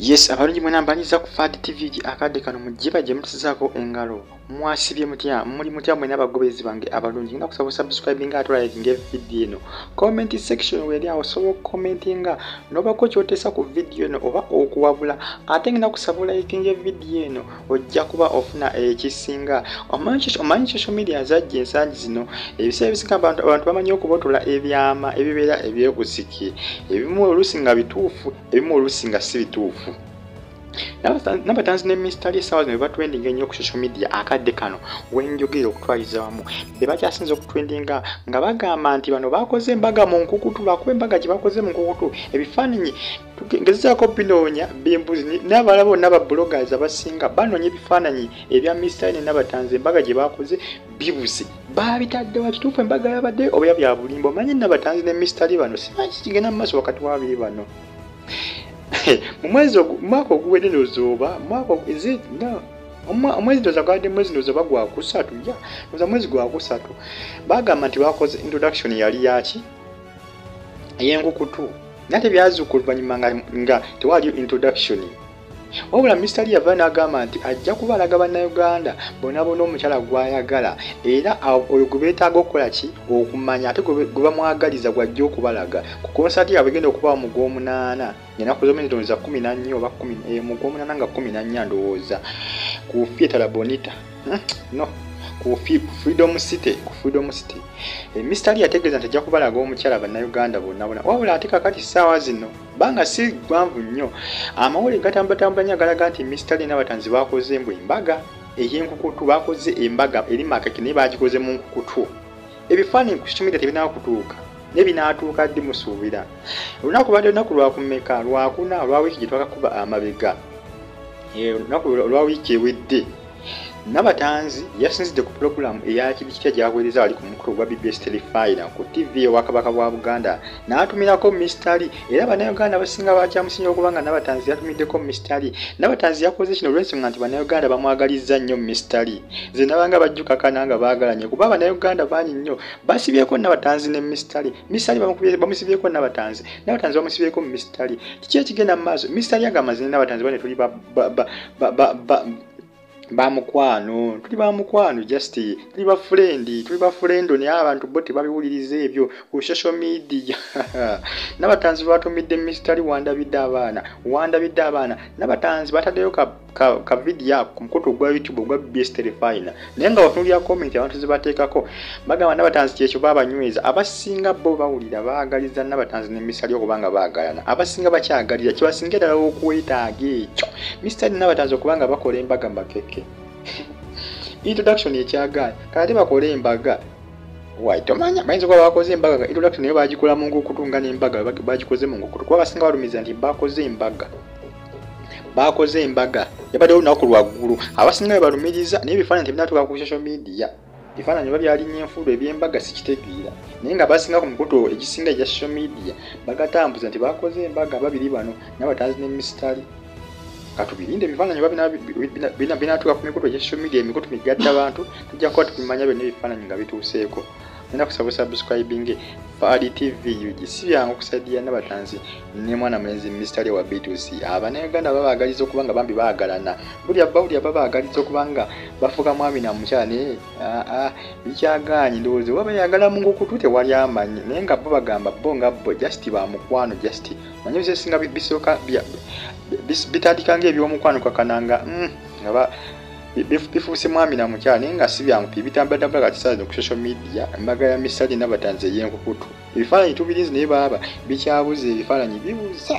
Yes, abalungi mwe nambanyiza ku Fad TV akadde kano mujiba gye mutizako engalo. Mwasibye mutya, muli mutya mwe n'abagobezi bange abalungi. Ngenda kusaba subscribing ate liking video eno. Comment section weri awo sobo commentinga noba ko kyotesa ku video eno oba okuwabula. Ate ngenda kusaba liking video eno ojja kuba ofuna ekisinga. Omanyi social media zajje ensangi zino ebisebe bisinga abantu bamanyi okubotola ebyama ebibeera ebyekusiki. Ebimu oluusi nga bituufu, ebimu oluusi nga si bituufu. Nabatanzi ne mystery sawa ne trending ennyo ku social media akadde kano wenjogera okutwaliza wamu bebakyasinze okutrendinga nga bagamba nti bano bakoze embaga mu nkukutu bakuba embaga gye bakoze mu nkukutu ebifaananyi tugezaako binoonya bimbuzi n'abalabo n'ababloggers abasinga banoonya ebifaananyi ebya mystery ne Nabatanzi embaga gye bakoze bibuzi babitadde wakituufu embaga yabadde oba bya bulimbo manyi Nabatanzi ne mystery bano simanyi kigenda mu maaso wakati w'abiri bano. Mwezi mwaka oguwedde nozoba mwaka omwezi tozagade mwezi nozoba gwa kusatu ya noza mwezi gwa kusatu bagamba nti bakoze introduction yali yaki yenkukutu nate byazukuluvanyuma nga tewali introduction wabula mystery yava n'agamba nti ajja kubalaga bannayuganda bona omukyala gwayagala era oyo gwe beetaaga okukola ki okumanya ate gwe bamwagaliza gwajja okubalaga ku konsati yabwe egenda okuba mu Gw'omunaana ennaku zomene ndowooza 14 oba 10 mu Gw'omunaana nga 14 ndowooza ku Theatre La Bonita no ku Freedom City mystery yategeeza nti ajja kubalaga omukyala bannayuganda bonna wabula ate kakati ssaawa zino banga si gwanvu nnyo amawulire gatambulatambula nnyo agalaga nti mystery n'Abatanzi bakoze embaga ey'enkukutu bakoze embaga eri makeke naye bagikoze mu nkukutu ebifaananyi ku social media tebinaba kutuuka nebinaatuuka ddi musuubira olunaku badde olunaku lwakumeka lwakuna olwa wiiki gye twakakuba amabega olunaku olwa wiiki ewedde Nabatanzi yasinzidde ku program eya kibikitya gyaweereza wali ku mukulu gwa BBS Telephone ku TV owakabaka bwa Buganda n'atumirako mystery era bannayuganda abasinga bakyamusinga okubanga Nabatanzi yatumiddeko mystery. Nabatanzi yakoze kino olw'ensonga nti bannayuganda bamwagalizza nnyo mystery ze nabanga bajjukakana nga baagalanye kuba bannayuganda bangi nnyo basibyeko Nabatanzi ne mystery bamusibyeko Nabatanzi bamusibyeko mystery kiki ekigenda mu maaso mystery agamaze ne Nabatanzi bane tuli Bamukwano tuli bamukwano just tuli ba friend ne abantu bote babiwuliriza ebyo ku social media. Nabatanzi batumidde mystery wandabidde abaana Nabatanzi bataddeyo ka video ku mukutu gwa YouTube gwa BBS Telephone naye nga watunulira comment abantu zibateekako bagamba Nabatanzi kyekyo babanyweza abasinga bo bawulira baagaliza Nabatanzi ne mystery okubanga baagalana abasinga bakyagalira kibasinga ddala okwetaaga ekyo mystery Nabatanzi okubanga bakola embaga makeke introduction yekyagaana kati bakola embaga tomanya bayinza kuba bakoze embaga introduction naye bagikola mu nkukutu nga n'embaga bagikoze mu nkukutu kuba basinga balumiza nti bakoze embaga yabadde olunaku lwaggulu abasinga balumiriza naye ebifaananyi tebinatuuka ku social media ebifaananyi oba byalinnya enfuulo eby'embaga sikitegeera naye nga basinga ku mukutu egisinga egya social media bagatambuza nti bakoze embaga babiri bano Nabatanzi ne mystery katubirinde ebifaananyi oba binatuuka ku mikutu egya social media emikutu migatta abantu tujja kuba tubimanya byonna ebifaananyi nga bituuseeko nenda kusaba subscribing Fad TV si byangu okusaidia Nabatanzi ne mwana mulenzi mystery wa B2C abannayuganda babaagaliza okubanga Bambi baagalana buli abba baagaliza okubanga bafuka mwami na mukyala naye bikyagaanyi ndowooza oba bayagala mu nkukutu tewali amanyi naye nga bo bagamba bo nga bo just bamukwano just manyi bisesinga bisooka bitandika ng'ebyomukwano kakananga nga bifuuse mwami na mukyala naye nga si byangu bitambula kati saa zino ku social media embaga ya mystery Nabatanzi ey'enkukutu ebifaananyi tubirizi naye baaba bikyabuze ebifaananyi bibuza